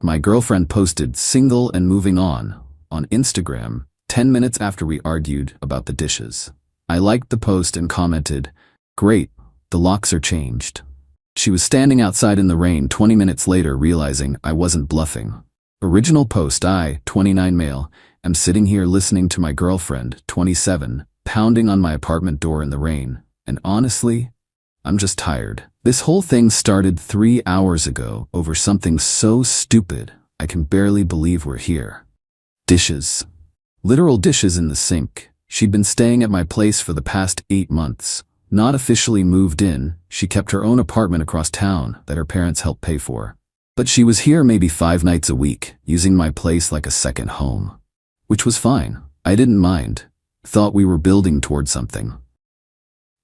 My girlfriend posted single and moving on Instagram 10 minutes after we argued about the dishes. I liked the post and commented, "Great, the locks are changed." She was standing outside in the rain 20 minutes later, realizing I wasn't bluffing. Original post: I, 29 male, am sitting here listening to my girlfriend, 27, pounding on my apartment door in the rain, and honestly, I'm just tired. This whole thing started 3 hours ago over something so stupid, I can barely believe we're here. Dishes. Literal dishes in the sink. She'd been staying at my place for the past 8 months. Not officially moved in, she kept her own apartment across town that her parents helped pay for. But she was here maybe 5 nights a week, using my place like a second home. Which was fine. I didn't mind. Thought we were building towards something.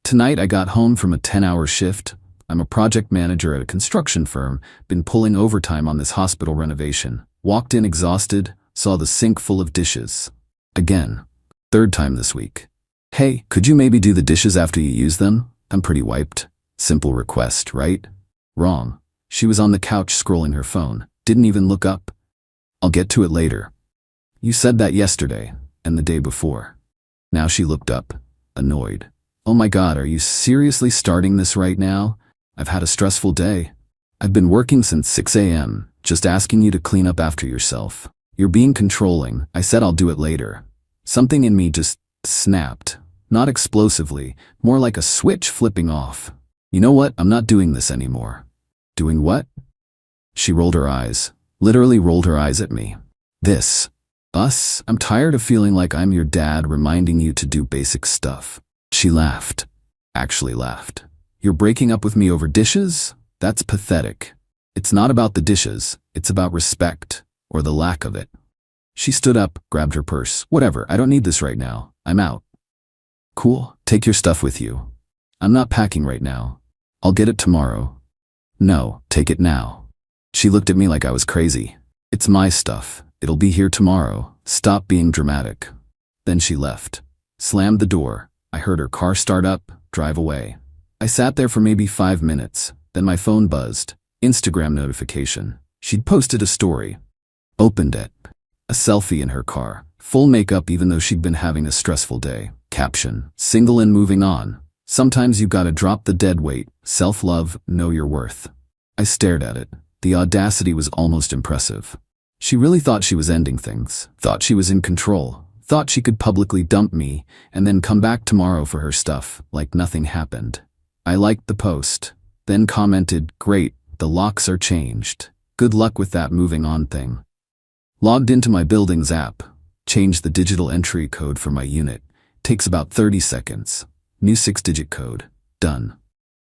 Tonight I got home from a 10-hour shift. I'm a project manager at a construction firm, been pulling overtime on this hospital renovation. Walked in exhausted, saw the sink full of dishes. Again. 3rd time this week. "Hey, could you maybe do the dishes after you use them? I'm pretty wiped." Simple request, right? Wrong. She was on the couch scrolling her phone. Didn't even look up. "I'll get to it later." "You said that yesterday, and the day before." Now she looked up, annoyed. "Oh my God, are you seriously starting this right now? I've had a stressful day. I've been working since 6 a.m., just asking you to clean up after yourself. You're being controlling." I said I'll do it later. Something in me just snapped. Not explosively, more like a switch flipping off. "You know what? I'm not doing this anymore." "Doing what?" She rolled her eyes. Literally rolled her eyes at me. "This. Us? I'm tired of feeling like I'm your dad reminding you to do basic stuff." She laughed. Actually laughed. "You're breaking up with me over dishes? That's pathetic. It's not about the dishes, it's about respect, or the lack of it." She stood up, grabbed her purse. "Whatever, I don't need this right now. I'm out." "Cool, take your stuff with you." "I'm not packing right now. I'll get it tomorrow." "No, take it now." She looked at me like I was crazy. "It's my stuff. It'll be here tomorrow. Stop being dramatic." Then she left. Slammed the door. I heard her car start up, drive away. I sat there for maybe 5 minutes. Then my phone buzzed. Instagram notification. She'd posted a story. Opened it. A selfie in her car. Full makeup even though she'd been having a stressful day. Caption: "Single and moving on. Sometimes you gotta drop the dead weight. Self-love, know your worth." I stared at it. The audacity was almost impressive. She really thought she was ending things. Thought she was in control. Thought she could publicly dump me and then come back tomorrow for her stuff, like nothing happened. I liked the post. Then commented, "Great, the locks are changed. Good luck with that moving on thing." Logged into my building's app. Changed the digital entry code for my unit. Takes about 30 seconds. New 6-digit code. Done.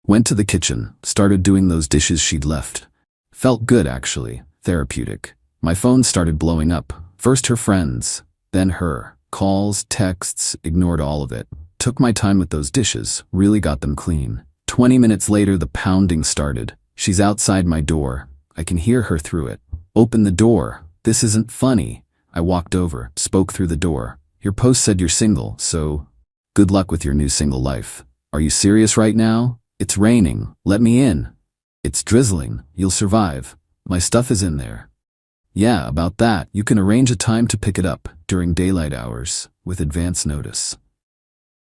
Went to the kitchen. Started doing those dishes she'd left. Felt good actually. Therapeutic. My phone started blowing up. First her friends. Then her. Calls, texts, ignored all of it. Took my time with those dishes. Really got them clean. 20 minutes later the pounding started. She's outside my door. I can hear her through it. Open the door. "This isn't funny." I walked over, spoke through the door. "Your post said you're single, so good luck with your new single life. Are you serious right now? It's raining. Let me in." "It's drizzling. You'll survive. My stuff is in there." "Yeah, about that. You can arrange a time to pick it up during daylight hours with advance notice."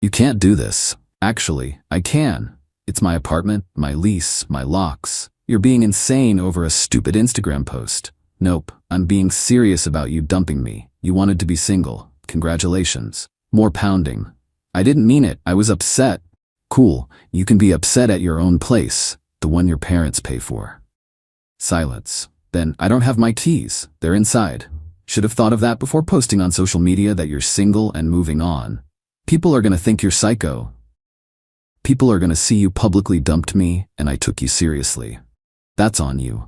"You can't do this." "Actually, I can. It's my apartment, my lease, my locks. You're being insane over a stupid Instagram post." "Nope, I'm being serious about you dumping me. You wanted to be single. Congratulations." More pounding. "I didn't mean it. I was upset." "Cool, you can be upset at your own place, the one your parents pay for." Silence. Then, "I don't have my keys. They're inside." Should have thought of that before posting on social media that you're single and moving on. People are gonna think you're psycho. People are gonna see you publicly dumped me and I took you seriously. That's on you.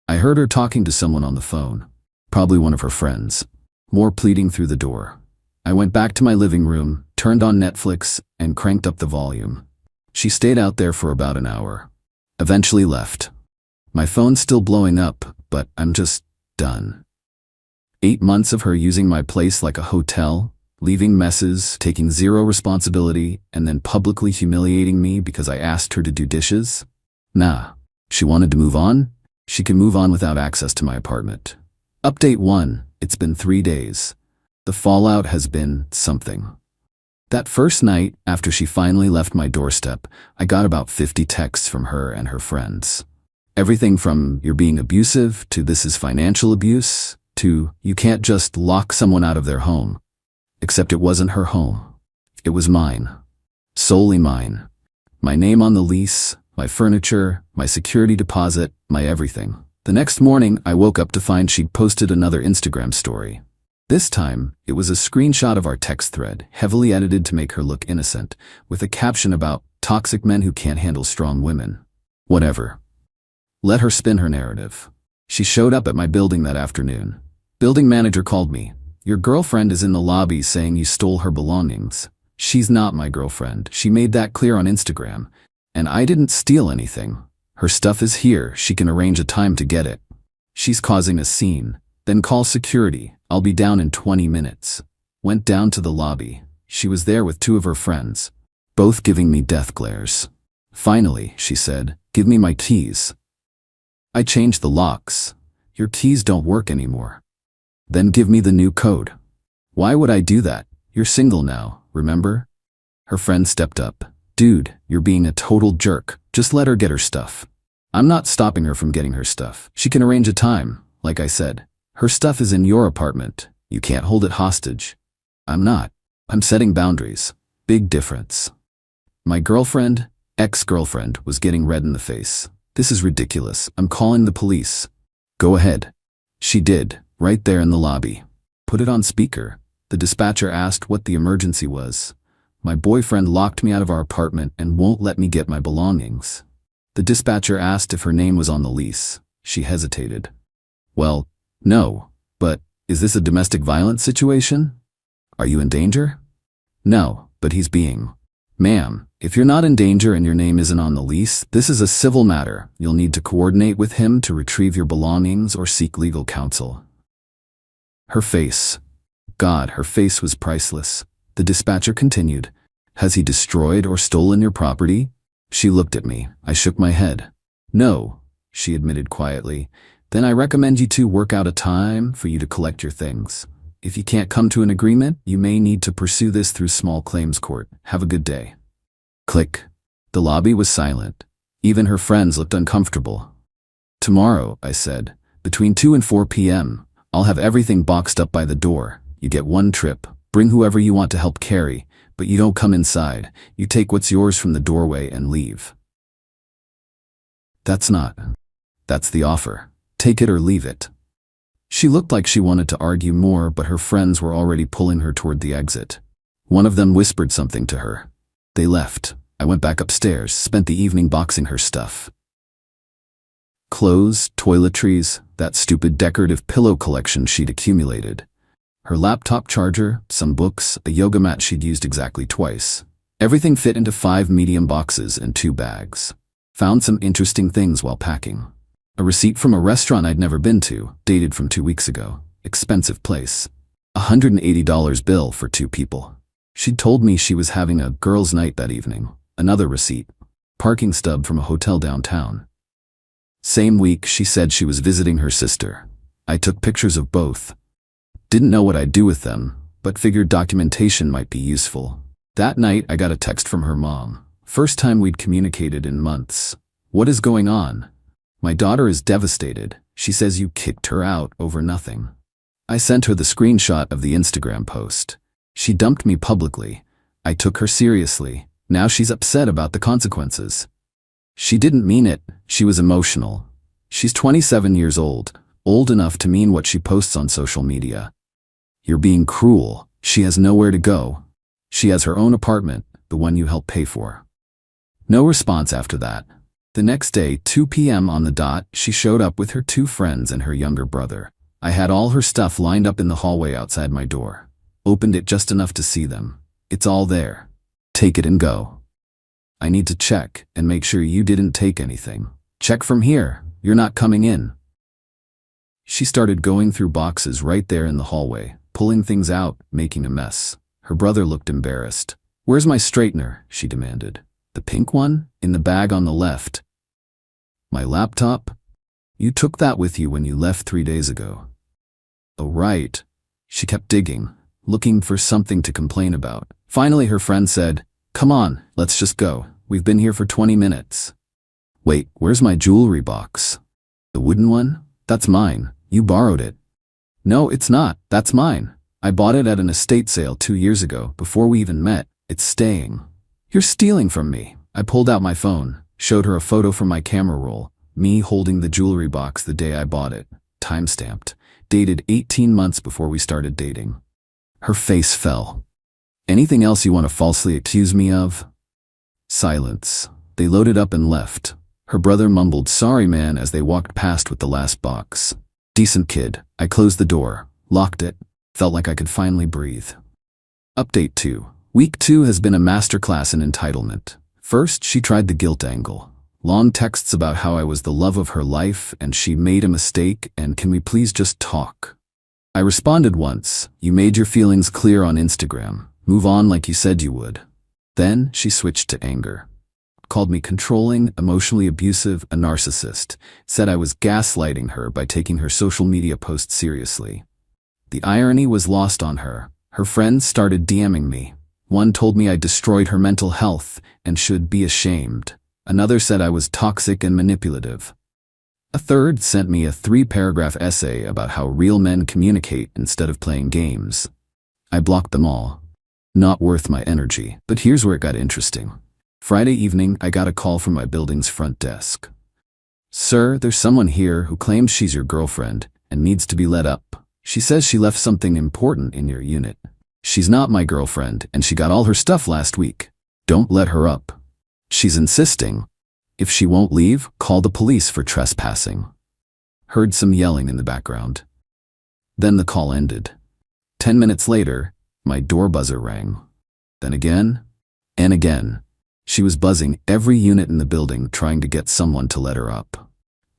I heard her talking to someone on the phone. Probably one of her friends. More pleading through the door. I went back to my living room, turned on Netflix, and cranked up the volume. She stayed out there for about an hour. Eventually left. My phone's still blowing up, but I'm just done. 8 months of her using my place like a hotel, leaving messes, taking zero responsibility, and then publicly humiliating me because I asked her to do dishes? Nah. She wanted to move on? She can move on without access to my apartment. Update 1. It's been 3 days. The fallout has been something. That first night, after she finally left my doorstep, I got about 50 texts from her and her friends. Everything from "you're being abusive" to "this is financial abuse" to "you can't just lock someone out of their home." Except it wasn't her home. It was mine. Solely mine. My name on the lease, my furniture, my security deposit, my everything. The next morning, I woke up to find she'd posted another Instagram story. This time, it was a screenshot of our text thread, heavily edited to make her look innocent, with a caption about "toxic men who can't handle strong women." Whatever. Let her spin her narrative. She showed up at my building that afternoon. Building manager called me. "Your girlfriend is in the lobby saying you stole her belongings." She's not my girlfriend. She made that clear on Instagram. And I didn't steal anything. Her stuff is here. She can arrange a time to get it. She's causing a scene. Then call security. I'll be down in 20 minutes. Went down to the lobby. She was there with 2 of her friends, both giving me death glares. Finally, she said, "Give me my keys." I changed the locks. "Your keys don't work anymore." "Then give me the new code." "Why would I do that? You're single now, remember?" Her friend stepped up. "Dude, you're being a total jerk. Just let her get her stuff." "I'm not stopping her from getting her stuff. She can arrange a time, like I said. Her stuff is in your apartment. You can't hold it hostage." "I'm not. I'm setting boundaries." Big difference. My girlfriend, ex-girlfriend, was getting red in the face. "This is ridiculous. I'm calling the police." "Go ahead." She did, right there in the lobby. "Put it on speaker." The dispatcher asked what the emergency was. "My boyfriend locked me out of our apartment and won't let me get my belongings." The dispatcher asked if her name was on the lease. She hesitated. "Well, no, but is this a domestic violence situation? Are you in danger?" "No, but he's being." "Ma'am, if you're not in danger and your name isn't on the lease, this is a civil matter. You'll need to coordinate with him to retrieve your belongings or seek legal counsel." Her face. God, her face was priceless. The dispatcher continued. "Has he destroyed or stolen your property?" She looked at me. I shook my head. "No," she admitted quietly. "Then I recommend you two work out a time for you to collect your things. If you can't come to an agreement, you may need to pursue this through small claims court. Have a good day." Click. The lobby was silent. Even her friends looked uncomfortable. "Tomorrow," I said, "between 2 and 4 p.m., I'll have everything boxed up by the door. You get 1 trip. Bring whoever you want to help carry, but you don't come inside. You take what's yours from the doorway and leave." That's the offer. Take it or leave it. She looked like she wanted to argue more, but her friends were already pulling her toward the exit. One of them whispered something to her. They left. I went back upstairs, spent the evening boxing her stuff. Clothes, toiletries, that stupid decorative pillow collection she'd accumulated. Her laptop charger, some books, a yoga mat she'd used exactly twice. Everything fit into 5 medium boxes and 2 bags. Found some interesting things while packing. A receipt from a restaurant I'd never been to, dated from 2 weeks ago. Expensive place. $180 bill for 2 people. She'd told me she was having a girls' night that evening. Another receipt. Parking stub from a hotel downtown. Same week, she said she was visiting her sister. I took pictures of both. Didn't know what I'd do with them, but figured documentation might be useful. That night, I got a text from her mom. First time we'd communicated in months. "What is going on? My daughter is devastated. She says you kicked her out over nothing." I sent her the screenshot of the Instagram post. She dumped me publicly. I took her seriously. Now she's upset about the consequences. She didn't mean it. She was emotional. She's 27 years old enough to mean what she posts on social media. You're being cruel. She has nowhere to go. She has her own apartment, the one you helped pay for. No response after that. The next day, 2 p.m. on the dot, she showed up with her 2 friends and her younger brother. I had all her stuff lined up in the hallway outside my door. Opened it just enough to see them. "It's all there. Take it and go." "I need to check and make sure you didn't take anything." "Check from here. You're not coming in." She started going through boxes right there in the hallway, pulling things out, making a mess. Her brother looked embarrassed. "Where's my straightener?" she demanded. "The pink one? In the bag on the left." "My laptop? You took that with you when you left 3 days ago." Oh, right. She kept digging, looking for something to complain about. Finally, her friend said, "Come on, let's just go. We've been here for 20 minutes. Wait, where's my jewelry box? The wooden one? That's mine. You borrowed it." "No, it's not. That's mine. I bought it at an estate sale 2 years ago, before we even met. It's staying." "You're stealing from me." I pulled out my phone, showed her a photo from my camera roll, me holding the jewelry box the day I bought it, time-stamped, dated 18 months before we started dating. Her face fell. "Anything else you want to falsely accuse me of?" Silence. They loaded up and left. Her brother mumbled, "Sorry, man," as they walked past with the last box. Decent kid. I closed the door, locked it, felt like I could finally breathe. Update 2. Week 2 has been a masterclass in entitlement. First, she tried the guilt angle. Long texts about how I was the love of her life and she made a mistake and can we please just talk. I responded once, "You made your feelings clear on Instagram. Move on like you said you would." Then she switched to anger. Called me controlling, emotionally abusive, a narcissist. Said I was gaslighting her by taking her social media posts seriously. The irony was lost on her. Her friends started DMing me. One told me I destroyed her mental health and should be ashamed. Another said I was toxic and manipulative. A third sent me a 3-paragraph essay about how real men communicate instead of playing games. I blocked them all. Not worth my energy. But here's where it got interesting. Friday evening, I got a call from my building's front desk. "Sir, there's someone here who claims she's your girlfriend and needs to be let up. She says she left something important in your unit. She's not my girlfriend and she got all her stuff last week. Don't let her up. She's insisting. If she won't leave, call the police for trespassing." Heard some yelling in the background. Then the call ended. 10 minutes later, my door buzzer rang. Then again, and again. She was buzzing every unit in the building trying to get someone to let her up.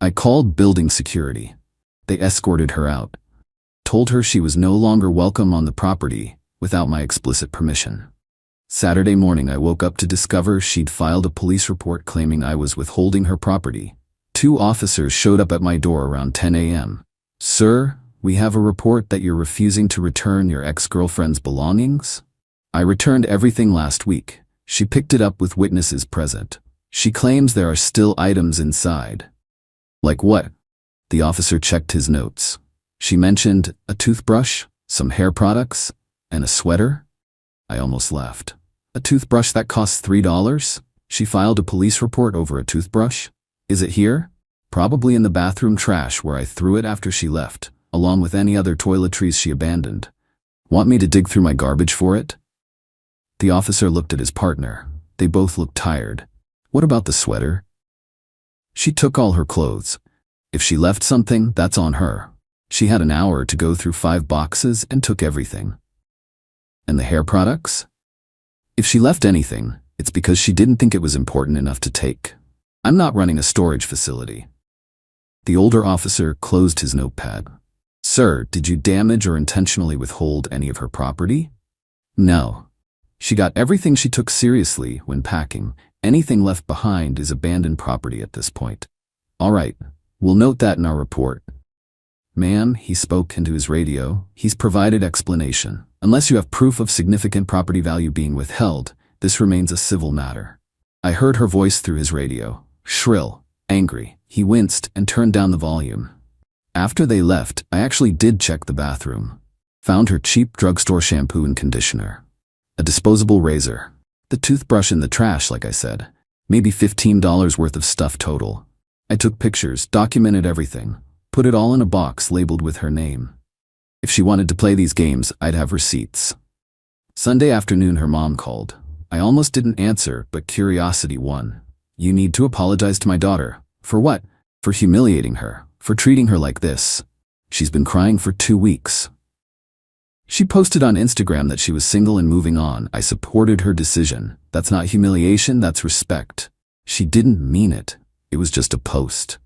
I called building security. They escorted her out. Told her she was no longer welcome on the property without my explicit permission. Saturday morning I woke up to discover she'd filed a police report claiming I was withholding her property. 2 officers showed up at my door around 10 a.m. "Sir, we have a report that you're refusing to return your ex-girlfriend's belongings." I returned everything last week. She picked it up with witnesses present. She claims there are still items inside. Like what? The officer checked his notes. She mentioned a toothbrush, some hair products, and a sweater. I almost laughed. A toothbrush that costs $3? She filed a police report over a toothbrush? Is it here? Probably in the bathroom trash where I threw it after she left, along with any other toiletries she abandoned. Want me to dig through my garbage for it? The officer looked at his partner. They both looked tired. What about the sweater? She took all her clothes. If she left something, that's on her. She had an hour to go through 5 boxes and took everything. And the hair products? If she left anything, it's because she didn't think it was important enough to take. I'm not running a storage facility. The older officer closed his notepad. "Sir, did you damage or intentionally withhold any of her property?" "No. She got everything she took seriously when packing. Anything left behind is abandoned property at this point." "All right, we'll note that in our report." "Ma'am," he spoke into his radio, "he's provided explanation. Unless you have proof of significant property value being withheld, this remains a civil matter." I heard her voice through his radio. Shrill, angry. He winced and turned down the volume. After they left, I actually did check the bathroom. Found her cheap drugstore shampoo and conditioner. A disposable razor. The toothbrush in the trash, like I said. Maybe $15 worth of stuff total. I took pictures, documented everything. Put it all in a box labeled with her name. If she wanted to play these games, I'd have receipts. Sunday afternoon her mom called. I almost didn't answer, but curiosity won. "You need to apologize to my daughter." "For what?" "For humiliating her. For treating her like this. She's been crying for 2 weeks." She posted on Instagram that she was single and moving on. I supported her decision. That's not humiliation, that's respect. She didn't mean it. It was just a post.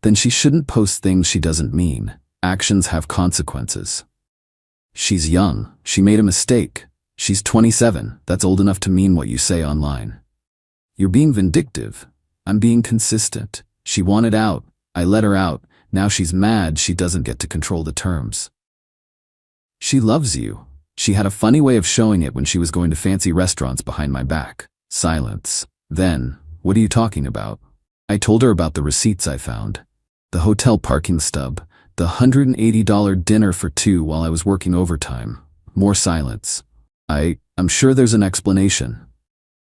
Then she shouldn't post things she doesn't mean. Actions have consequences. She's young. She made a mistake. She's 27. That's old enough to mean what you say online. You're being vindictive. I'm being consistent. She wanted out. I let her out. Now she's mad she doesn't get to control the terms. She loves you. She had a funny way of showing it when she was going to fancy restaurants behind my back. Silence. Then, what are you talking about? I told her about the receipts I found. The hotel parking stub. The $180 dinner for two while I was working overtime. More silence. I'm sure there's an explanation.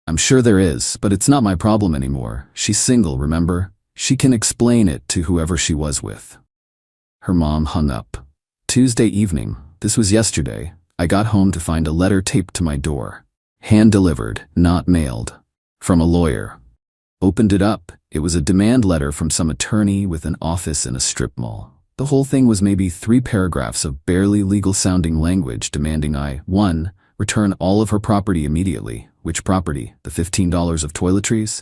I'm sure there is, but it's not my problem anymore. She's single, remember? She can explain it to whoever she was with. Her mom hung up. Tuesday evening, this was yesterday, I got home to find a letter taped to my door. Hand-delivered, not mailed. From a lawyer. Opened it up. It was a demand letter from some attorney with an office in a strip mall. The whole thing was maybe 3 paragraphs of barely legal-sounding language demanding I, 1, return all of her property immediately. Which property? The $15 of toiletries?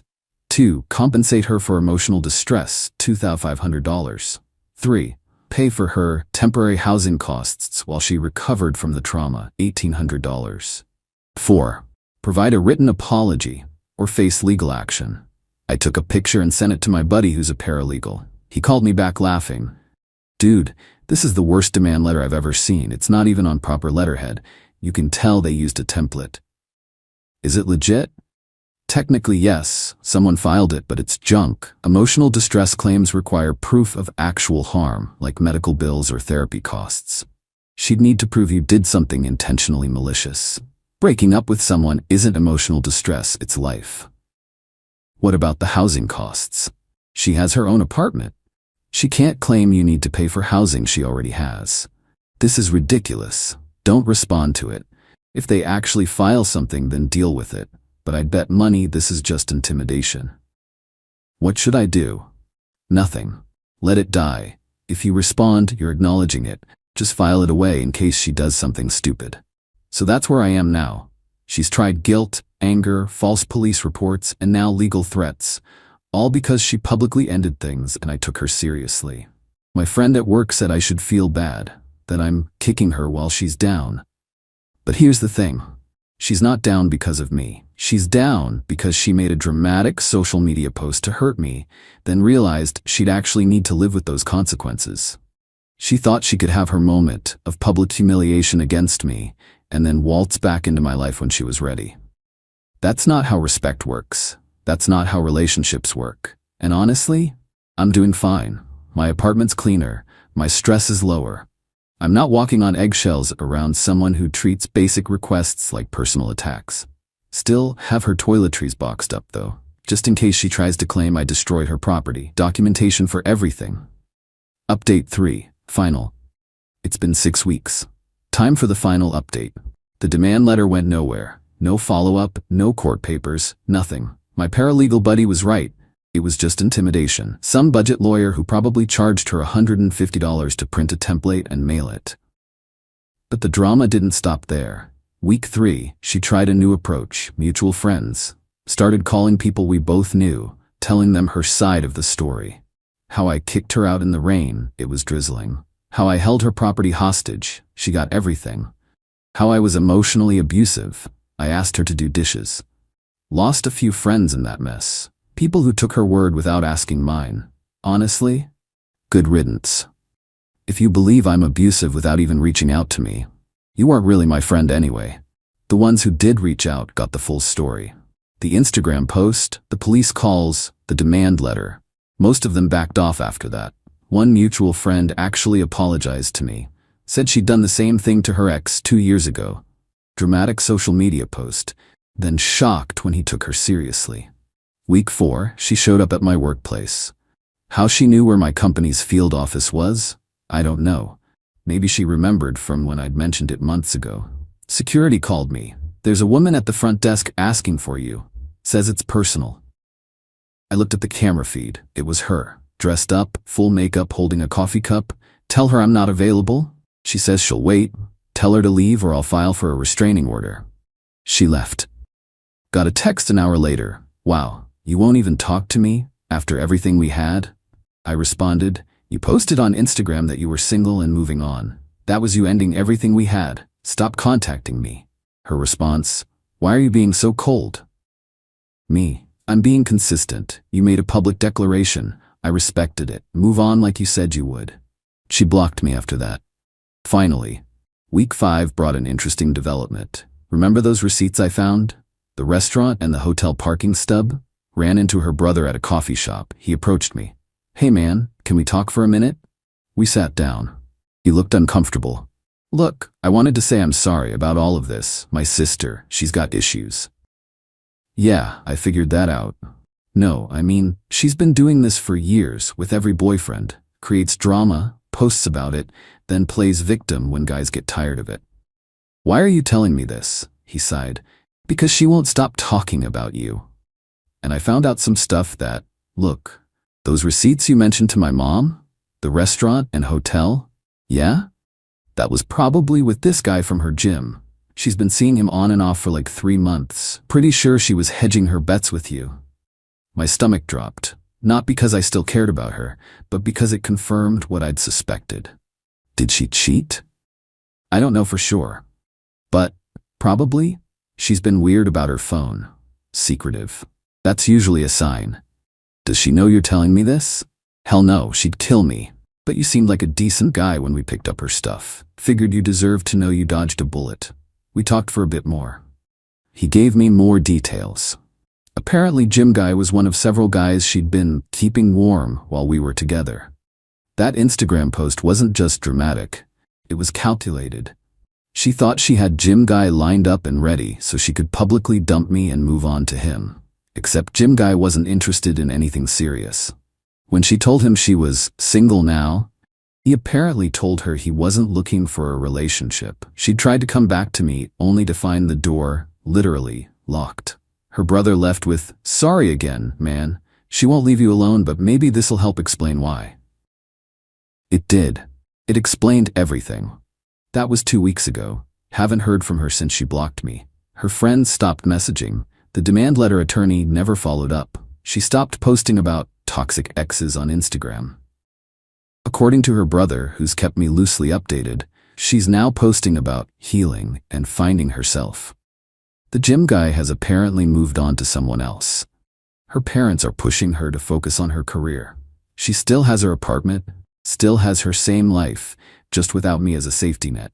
2, compensate her for emotional distress, $2,500. 3, pay for her temporary housing costs while she recovered from the trauma, $1,800. 4, provide a written apology or face legal action. I took a picture and sent it to my buddy who's a paralegal. He called me back laughing. Dude, this is the worst demand letter I've ever seen. It's not even on proper letterhead. You can tell they used a template. Is it legit? Technically, yes. Someone filed it, but it's junk. Emotional distress claims require proof of actual harm, like medical bills or therapy costs. She'd need to prove you did something intentionally malicious. Breaking up with someone isn't emotional distress, it's life. What about the housing costs? She has her own apartment. She can't claim you need to pay for housing she already has. This is ridiculous. Don't respond to it. If they actually file something, then deal with it. But I'd bet money this is just intimidation. What should I do? Nothing. Let it die. If you respond, you're acknowledging it. Just file it away in case she does something stupid. So that's where I am now. She's tried guilt, anger, false police reports, and now legal threats. All because she publicly ended things and I took her seriously. My friend at work said I should feel bad, that I'm kicking her while she's down. But here's the thing. She's not down because of me. She's down because she made a dramatic social media post to hurt me, then realized she'd actually need to live with those consequences. She thought she could have her moment of public humiliation against me and then waltz back into my life when she was ready. That's not how respect works. That's not how relationships work. And honestly, I'm doing fine. My apartment's cleaner. My stress is lower. I'm not walking on eggshells around someone who treats basic requests like personal attacks. Still have her toiletries boxed up though, just in case she tries to claim I destroyed her property. Documentation for everything. Update 3. Final. It's been 6 weeks. Time for the final update. The demand letter went nowhere. No follow-up, no court papers, nothing. My paralegal buddy was right. It was just intimidation. Some budget lawyer who probably charged her $150 to print a template and mail it. But the drama didn't stop there. Week 3, she tried a new approach. Mutual friends. Started calling people we both knew, telling them her side of the story. How I kicked her out in the rain, it was drizzling. How I held her property hostage, she got everything. How I was emotionally abusive, I asked her to do dishes. Lost a few friends in that mess. People who took her word without asking mine. Honestly, good riddance. If you believe I'm abusive without even reaching out to me, you aren't really my friend anyway. The ones who did reach out got the full story. The Instagram post, the police calls, the demand letter. Most of them backed off after that. One mutual friend actually apologized to me. Said she'd done the same thing to her ex 2 years ago. Dramatic social media post. Then shocked when he took her seriously. Week 4, she showed up at my workplace. How she knew where my company's field office was? I don't know. Maybe she remembered from when I'd mentioned it months ago. Security called me. There's a woman at the front desk asking for you. Says it's personal. I looked at the camera feed. It was her. Dressed up, full makeup, holding a coffee cup. Tell her I'm not available? She says she'll wait. Tell her to leave or I'll file for a restraining order. She left. Got a text an hour later. Wow, you won't even talk to me after everything we had? I responded, you posted on Instagram that you were single and moving on. That was you ending everything we had. Stop contacting me. Her response, why are you being so cold? Me, I'm being consistent. You made a public declaration. I respected it. Move on like you said you would. She blocked me after that. Finally, Week 5 brought an interesting development. Remember those receipts I found? The restaurant and the hotel parking stub? Ran into her brother at a coffee shop. He approached me. "Hey man, can we talk for a minute?" We sat down. He looked uncomfortable. "Look, I wanted to say I'm sorry about all of this. My sister, she's got issues." "Yeah, I figured that out." "No, I mean, she's been doing this for years with every boyfriend. Creates drama, posts about it, then plays victim when guys get tired of it." "Why are you telling me this?" he sighed. "Because she won't stop talking about you." And I found out some stuff that, look, those receipts you mentioned to my mom, the restaurant and hotel, yeah? That was probably with this guy from her gym. She's been seeing him on and off for like 3 months. Pretty sure she was hedging her bets with you. My stomach dropped, not because I still cared about her, but because it confirmed what I'd suspected. Did she cheat? I don't know for sure. But, probably, she's been weird about her phone. Secretive. That's usually a sign. Does she know you're telling me this? Hell no, she'd kill me. But you seemed like a decent guy when we picked up her stuff. Figured you deserved to know you dodged a bullet. We talked for a bit more. He gave me more details. Apparently Jim Guy was one of several guys she'd been keeping warm while we were together. That Instagram post wasn't just dramatic. It was calculated. She thought she had Jim Guy lined up and ready so she could publicly dump me and move on to him. Except Jim Guy wasn't interested in anything serious. When she told him she was single now, he apparently told her he wasn't looking for a relationship. She tried to come back to me only to find the door, literally, locked. Her brother left with, "Sorry again, man. She won't leave you alone, but maybe this'll help explain why." It did. It explained everything. That was 2 weeks ago. Haven't heard from her since she blocked me. Her friends stopped messaging. The demand letter attorney never followed up. She stopped posting about toxic exes on Instagram. According to her brother, who's kept me loosely updated, she's now posting about healing and finding herself. The gym guy has apparently moved on to someone else. Her parents are pushing her to focus on her career. She still has her apartment, still has her same life, just without me as a safety net.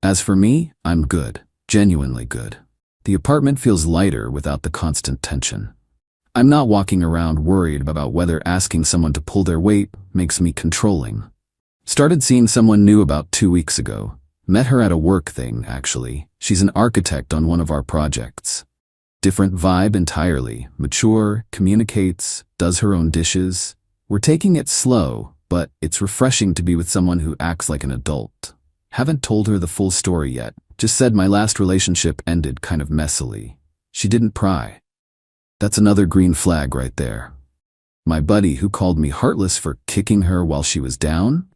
As for me, I'm good, genuinely good. The apartment feels lighter without the constant tension. I'm not walking around worried about whether asking someone to pull their weight makes me controlling. Started seeing someone new about 2 weeks ago. Met her at a work thing, actually. She's an architect on one of our projects. Different vibe entirely. Mature, communicates, does her own dishes. We're taking it slow, but it's refreshing to be with someone who acts like an adult. Haven't told her the full story yet. Just said my last relationship ended kind of messily. She didn't pry. That's another green flag right there. My buddy who called me heartless for kicking her while she was down?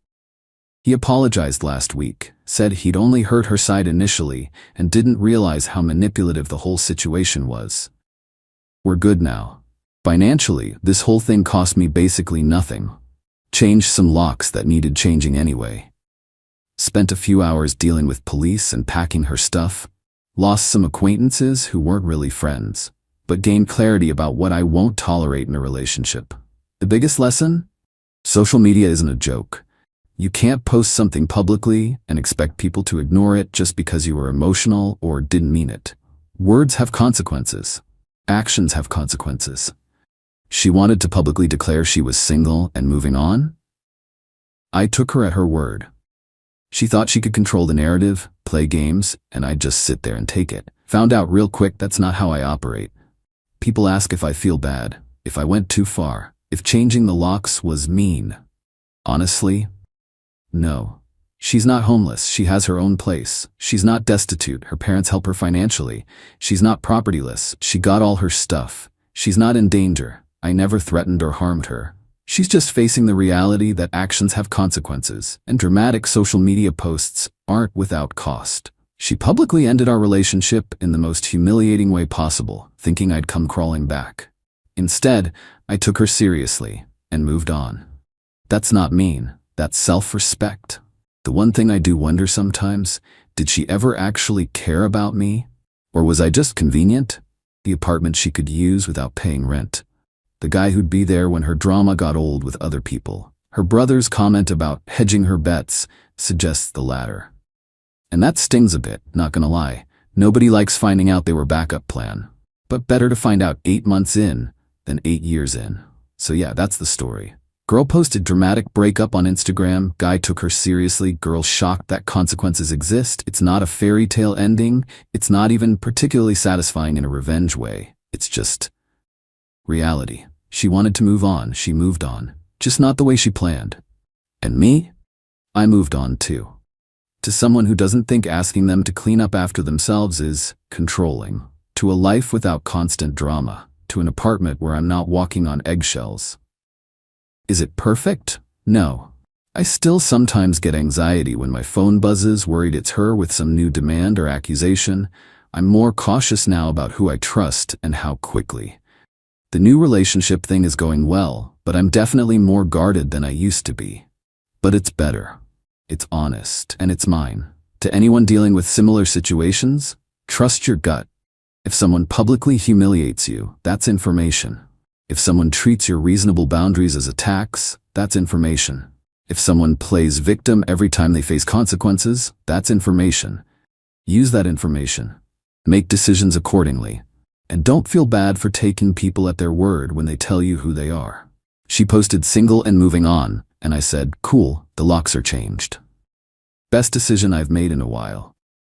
He apologized last week, said he'd only heard her side initially and didn't realize how manipulative the whole situation was. We're good now. Financially, this whole thing cost me basically nothing. Changed some locks that needed changing anyway. Spent a few hours dealing with police and packing her stuff. Lost some acquaintances who weren't really friends, but gained clarity about what I won't tolerate in a relationship. The biggest lesson? Social media isn't a joke. You can't post something publicly and expect people to ignore it just because you were emotional or didn't mean it. Words have consequences. Actions have consequences. She wanted to publicly declare she was single and moving on? I took her at her word. She thought she could control the narrative, play games, and I'd just sit there and take it. Found out real quick that's not how I operate. People ask if I feel bad, if I went too far, if changing the locks was mean. Honestly, no. She's not homeless, she has her own place. She's not destitute, her parents help her financially. She's not propertyless, she got all her stuff. She's not in danger, I never threatened or harmed her. She's just facing the reality that actions have consequences, and dramatic social media posts aren't without cost. She publicly ended our relationship in the most humiliating way possible, thinking I'd come crawling back. Instead, I took her seriously and moved on. That's not mean, that's self-respect. The one thing I do wonder sometimes, did she ever actually care about me? Or was I just convenient? The apartment she could use without paying rent. The guy who'd be there when her drama got old with other people. Her brother's comment about hedging her bets suggests the latter. And that stings a bit, not gonna lie. Nobody likes finding out they were backup plan. But better to find out 8 months in than 8 years in. So yeah, that's the story. Girl posted dramatic breakup on Instagram. Guy took her seriously. Girl shocked that consequences exist. It's not a fairy tale ending. It's not even particularly satisfying in a revenge way. It's just reality. She wanted to move on. She moved on. Just not the way she planned. And me? I moved on too. To someone who doesn't think asking them to clean up after themselves is controlling. To a life without constant drama. To an apartment where I'm not walking on eggshells. Is it perfect? No. I still sometimes get anxiety when my phone buzzes, worried it's her with some new demand or accusation. I'm more cautious now about who I trust and how quickly. The new relationship thing is going well, but I'm definitely more guarded than I used to be. But it's better. It's honest, and it's mine. To anyone dealing with similar situations, trust your gut. If someone publicly humiliates you, that's information. If someone treats your reasonable boundaries as attacks, that's information. If someone plays victim every time they face consequences, that's information. Use that information. Make decisions accordingly. And don't feel bad for taking people at their word when they tell you who they are. She posted single and moving on, and I said, cool, the locks are changed. Best decision I've made in a while.